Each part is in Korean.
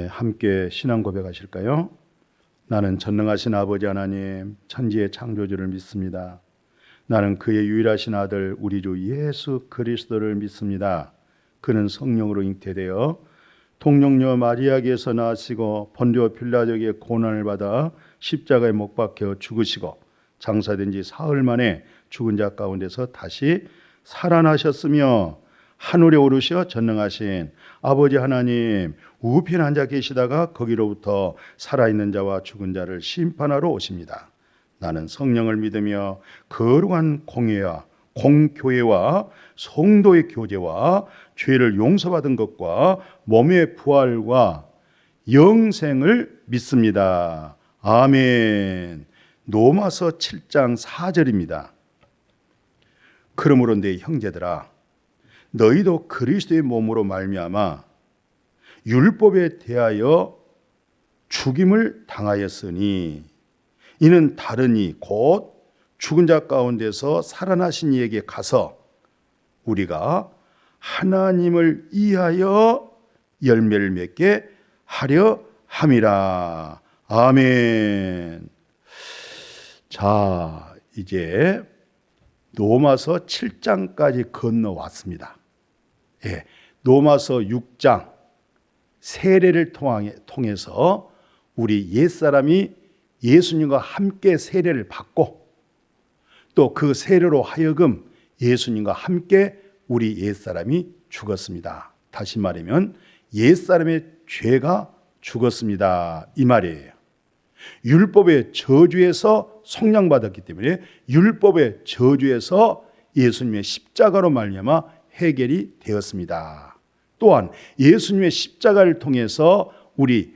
함께 신앙 고백하실까요? 나는 전능하신 아버지 하나님, 천지의 창조주를 믿습니다. 나는 그의 유일하신 아들 우리 주 예수 그리스도를 믿습니다. 그는 성령으로 잉태되어 동정녀 마리아에게서 나시고 본디오 빌라도에게 고난을 받아 십자가에 못 박혀 죽으시고 장사된 지 사흘 만에 죽은 자 가운데서 다시 살아나셨으며 하늘에 오르셔 전능하신 아버지 하나님 우편 앉아 계시다가 거기로부터 살아있는 자와 죽은 자를 심판하러 오십니다. 나는 성령을 믿으며 거룩한 공교회와 성도의 교제와 죄를 용서받은 것과 몸의 부활과 영생을 믿습니다. 아멘. 로마서 7장 4절입니다. 그러므로 내 형제들아 너희도 그리스도의 몸으로 말미암아 율법에 대하여 죽임을 당하였으니 이는 다른 이 곧 죽은 자 가운데서 살아나신 이에게 가서 우리가 하나님을 이하여 열매를 맺게 하려 함이라. 아멘. 자, 이제 로마서 7장까지 건너왔습니다. 로마서 6장 세례를 통해서 우리 옛사람이 예수님과 함께 세례를 받고 또 그 세례로 하여금 예수님과 함께 우리 옛사람이 죽었습니다. 다시 말하면 옛사람의 죄가 죽었습니다. 이 말이에요. 율법의 저주에서 속량받았기 때문에 율법의 저주에서 예수님의 십자가로 말미암아 해결이 되었습니다. 또한 예수님의 십자가를 통해서 우리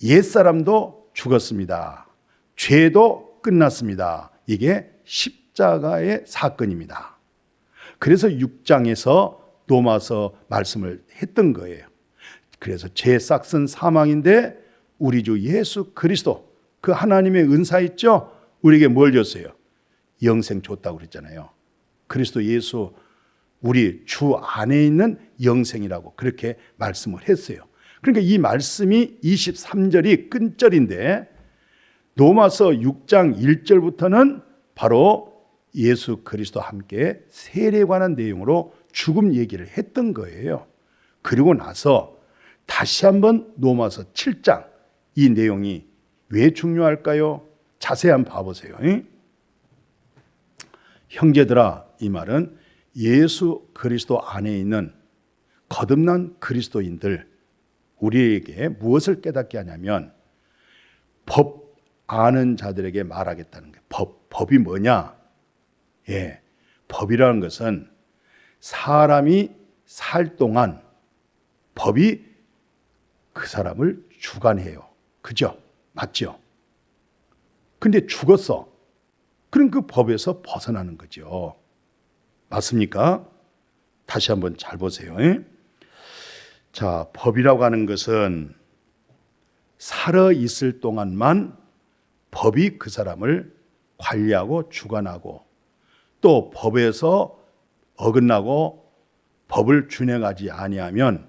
옛사람도 죽었습니다. 죄도 끝났습니다. 이게 십자가의 사건입니다. 그래서 6장에서 로마서 말씀을 했던 거예요. 그래서 죄 싹슨 사망인데 우리 주 예수 그리스도 그 하나님의 은사 있죠? 우리에게 뭘 줬어요? 영생 줬다고 그랬잖아요. 그리스도 예수 우리 주 안에 있는 영생이라고 그렇게 말씀을 했어요. 그러니까 이 말씀이 23절이 끈절인데 로마서 6장 1절부터는 바로 예수 그리스도와 함께 세례에 관한 내용으로 죽음 얘기를 했던 거예요. 그리고 나서 다시 한번 로마서 7장 이 내용이 왜 중요할까요? 자세히 한번 봐보세요. 형제들아, 이 말은 예수 그리스도 안에 있는 거듭난 그리스도인들 우리에게 무엇을 깨닫게 하냐면 법 아는 자들에게 말하겠다는 거예요. 법이 뭐냐? 법이라는 것은 사람이 살 동안 법이 그 사람을 주관해요. 그죠? 맞죠? 근데 죽었어. 그럼 그 법에서 벗어나는 거죠. 맞습니까? 다시 한번 잘 보세요. 자, 법이라고 하는 것은 살아 있을 동안만 법이 그 사람을 관리하고 주관하고 또 법에서 어긋나고 법을 준행하지 아니하면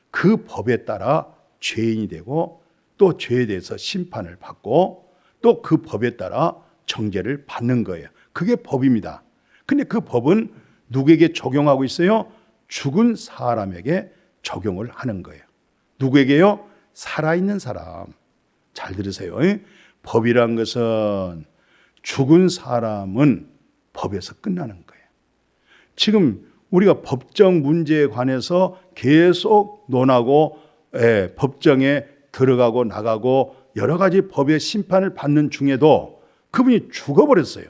그 법에 따라 죄인이 되고 또 죄에 대해서 심판을 받고 또 그 법에 따라 정죄를 받는 거예요. 그게 법입니다. 근데 그 법은 누구에게 적용하고 있어요? 죽은 사람에게 적용을 하는 거예요. 누구에게요? 살아있는 사람. 잘 들으세요. 법이란 것은 죽은 사람은 법에서 끝나는 거예요. 지금 우리가 법정 문제에 관해서 계속 논하고 법정에 들어가고 나가고 여러 가지 법의 심판을 받는 중에도 그분이 죽어버렸어요.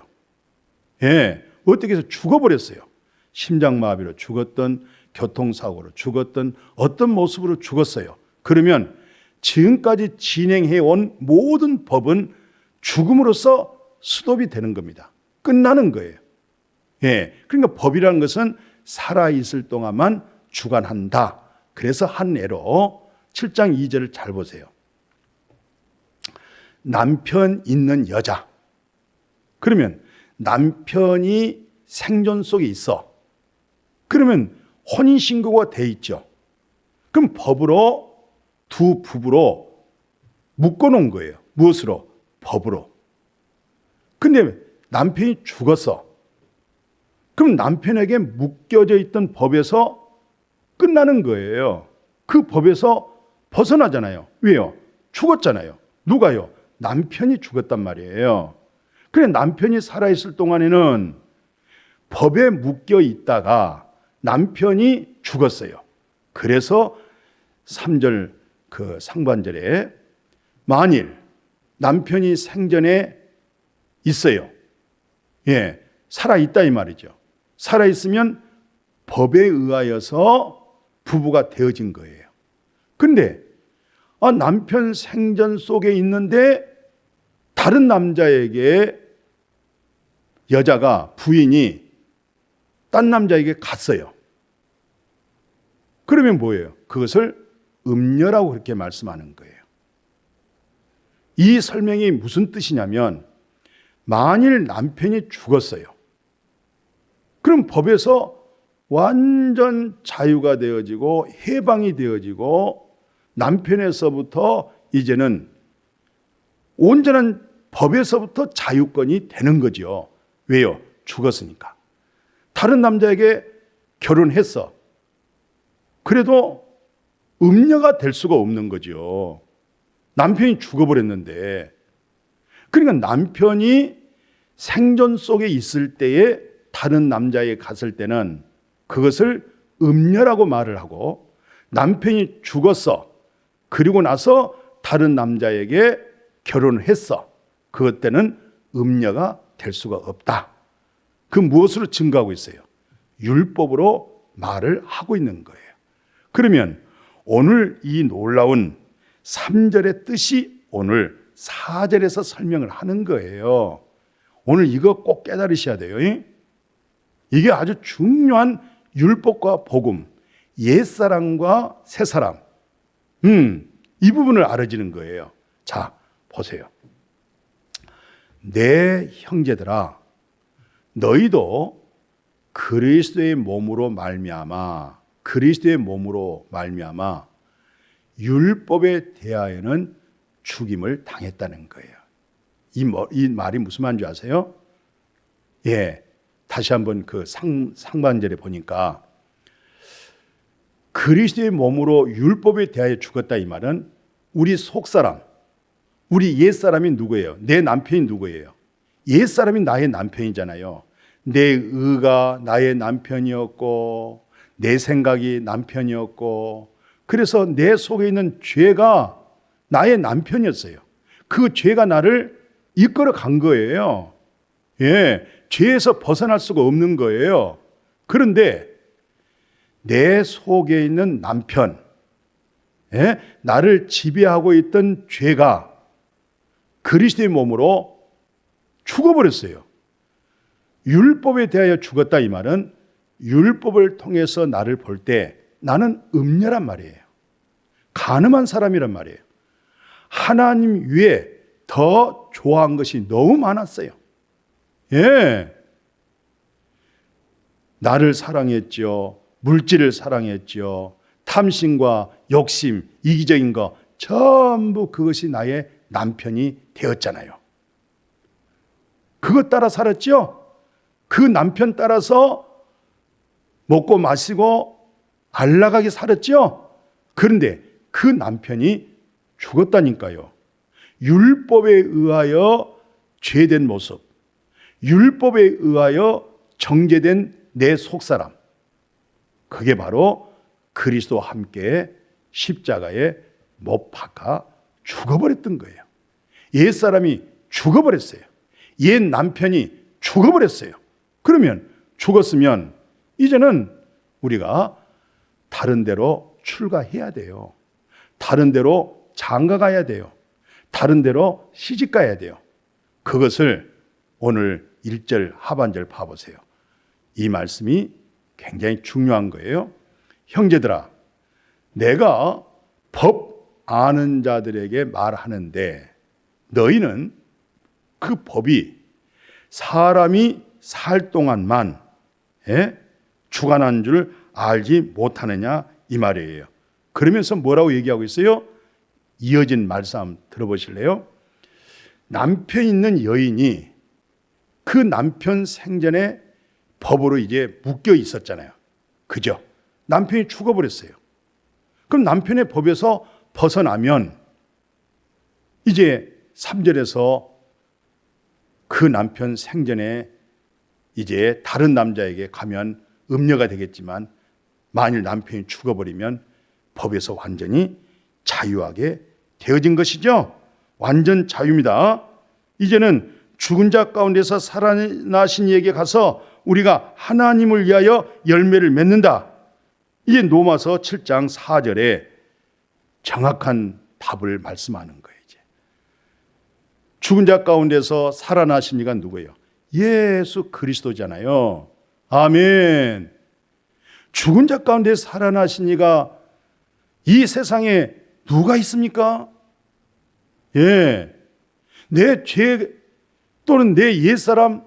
어떻게 해서 죽어버렸어요. 심장마비로 죽었던 교통사고로 죽었던 어떤 모습으로 죽었어요. 그러면 지금까지 진행해온 모든 법은 죽음으로써 스톱이 되는 겁니다. 끝나는 거예요. 그러니까 법이라는 것은 살아있을 동안만 주관한다. 그래서 한 예로 7장 2절을 잘 보세요. 남편 있는 여자. 그러면 남편이 생존 속에 있어. 그러면 혼인신고가 돼 있죠. 그럼 법으로 두 부부로 묶어놓은 거예요. 무엇으로? 법으로. 근데 남편이 죽었어. 그럼 남편에게 묶여져 있던 법에서 끝나는 거예요. 그 법에서 벗어나잖아요. 왜요? 죽었잖아요. 누가요? 남편이 죽었단 말이에요. 그래, 남편이 살아있을 동안에는 법에 묶여 있다가 남편이 죽었어요. 그래서 3절 그 상반절에 만일 남편이 생전에 있어요. 예, 살아있다 이 말이죠. 살아있으면 법에 의하여서 부부가 되어진 거예요. 근데 남편 생전 속에 있는데 다른 남자에게 여자가 부인이 딴 남자에게 갔어요. 그러면 뭐예요? 그것을 음녀라고 그렇게 말씀하는 거예요. 이 설명이 무슨 뜻이냐면 만일 남편이 죽었어요. 그럼 법에서 완전 자유가 되어지고 해방이 되어지고 남편에서부터 이제는 온전한 법에서부터 자유권이 되는 거죠. 왜요? 죽었으니까. 다른 남자에게 결혼했어. 그래도 음녀가 될 수가 없는 거죠. 남편이 죽어버렸는데. 그러니까 남편이 생전 속에 있을 때에 다른 남자에게 갔을 때는 그것을 음녀라고 말을 하고, 남편이 죽었어. 그리고 나서 다른 남자에게 결혼을 했어. 그것 때는 음녀가 될 수가 없다. 그 무엇으로 증거하고 있어요? 율법으로 말을 하고 있는 거예요. 그러면 오늘 이 놀라운 3절의 뜻이 오늘 4절에서 설명을 하는 거예요. 오늘 이거 꼭 깨달으셔야 돼요. 이게 아주 중요한 율법과 복음, 옛사람과 새사람, 이 부분을 알아지는 거예요. 자, 보세요. 내 형제들아, 너희도 그리스도의 몸으로 말미암아 율법에 대하여는 죽임을 당했다는 거예요. 이 말이 무슨 말인지 아세요? 예, 다시 한번 그 상반절에 보니까 그리스도의 몸으로 율법에 대하여 죽었다 이 말은 우리 속사람, 우리 옛사람이 누구예요? 내 남편이 누구예요? 옛사람이 나의 남편이잖아요. 내 의가 나의 남편이었고 내 생각이 남편이었고 그래서 내 속에 있는 죄가 나의 남편이었어요. 그 죄가 나를 이끌어 간 거예요. 예, 죄에서 벗어날 수가 없는 거예요. 그런데 내 속에 있는 남편, 예, 나를 지배하고 있던 죄가 그리스도의 몸으로 죽어버렸어요. 율법에 대하여 죽었다 이 말은 율법을 통해서 나를 볼 때 나는 음녀란 말이에요. 간음한 사람이란 말이에요. 하나님 위에 더 좋아한 것이 너무 많았어요. 예, 나를 사랑했죠. 물질을 사랑했죠. 탐심과 욕심, 이기적인 거 전부 그것이 나의 남편이 되었잖아요. 그것 따라 살았죠. 그 남편 따라서 먹고 마시고 안락하게 살았죠. 그런데 그 남편이 죽었다니까요. 율법에 의하여 죄된 모습, 율법에 의하여 정죄된 내 속사람, 그게 바로 그리스도와 함께 십자가에 못 박아 죽어버렸던 거예요. 옛사람이 죽어버렸어요. 옛 남편이 죽어버렸어요. 그러면 죽었으면 이제는 우리가 다른 데로 출가해야 돼요. 다른 데로 장가가야 돼요. 다른 데로 시집가야 돼요. 그것을 오늘 1절 하반절 봐보세요. 이 말씀이 굉장히 중요한 거예요. 형제들아, 내가 법 아는 자들에게 말하는데 너희는 그 법이 사람이 살 동안만 주관한 줄 알지 못하느냐 이 말이에요. 그러면서 뭐라고 얘기하고 있어요? 이어진 말씀 한번 들어보실래요? 남편 있는 여인이 그 남편 생전에 법으로 이제 묶여 있었잖아요. 그죠? 남편이 죽어버렸어요. 그럼 남편의 법에서 벗어나면 이제 3절에서 그 남편 생전에 이제 다른 남자에게 가면 음녀가 되겠지만 만일 남편이 죽어버리면 법에서 완전히 자유하게 되어진 것이죠. 완전 자유입니다. 이제는 죽은 자 가운데서 살아나신 이에게 가서 우리가 하나님을 위하여 열매를 맺는다. 이게 로마서 7장 4절에 정확한 답을 말씀하는 거예요. 이제 죽은 자 가운데서 살아나신 이가 누구예요? 예수 그리스도잖아요. 아멘. 죽은 자 가운데 살아나신 이가 이 세상에 누가 있습니까? 예, 내 죄 또는 내 옛사람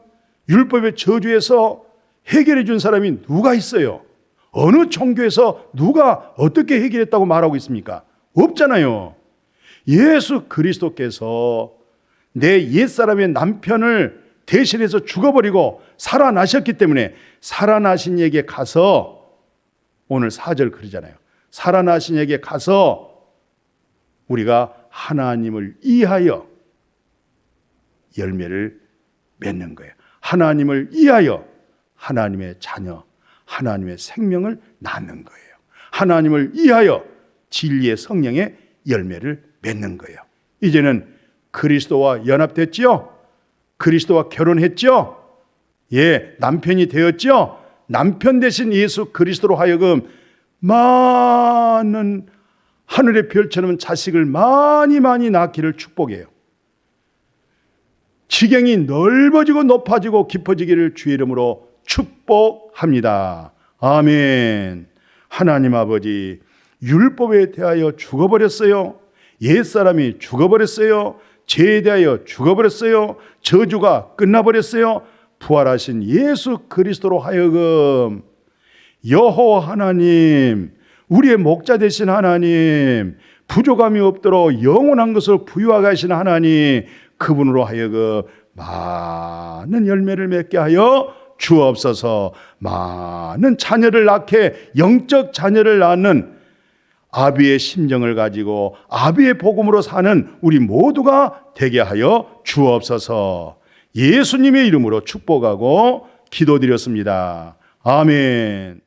율법의 저주에서 해결해 준 사람이 누가 있어요? 어느 종교에서 누가 어떻게 해결했다고 말하고 있습니까? 없잖아요. 예수 그리스도께서 내 옛사람의 남편을 대신해서 죽어버리고 살아나셨기 때문에 살아나신 이에게 가서 오늘 4절 그러잖아요. 살아나신 이에게 가서 우리가 하나님을 이하여 열매를 맺는 거예요. 하나님을 이하여 하나님의 자녀, 하나님의 생명을 낳는 거예요. 하나님을 이하여 진리의 성령의 열매를 맺는 거예요. 이제는 그리스도와 연합됐지요? 그리스도와 결혼했죠? 예, 남편이 되었죠? 남편 대신 예수 그리스도로 하여금 많은 하늘의 별처럼 자식을 많이 낳기를 축복해요. 지경이 넓어지고 높아지고 깊어지기를 주의 이름으로 축복합니다. 아멘. 하나님 아버지, 율법에 대하여 죽어버렸어요. 옛사람이 죽어버렸어요. 죄에 대하여 죽어버렸어요. 저주가 끝나버렸어요. 부활하신 예수 그리스도로 하여금 여호와 하나님, 우리의 목자 되신 하나님, 부족함이 없도록 영원한 것을 부유하게 하신 하나님, 그분으로 하여금 많은 열매를 맺게 하여 주옵소서. 많은 자녀를 낳게 영적 자녀를 낳는 아비의 심정을 가지고 아비의 복음으로 사는 우리 모두가 되게 하여 주옵소서. 예수님의 이름으로 축복하고 기도드렸습니다. 아멘.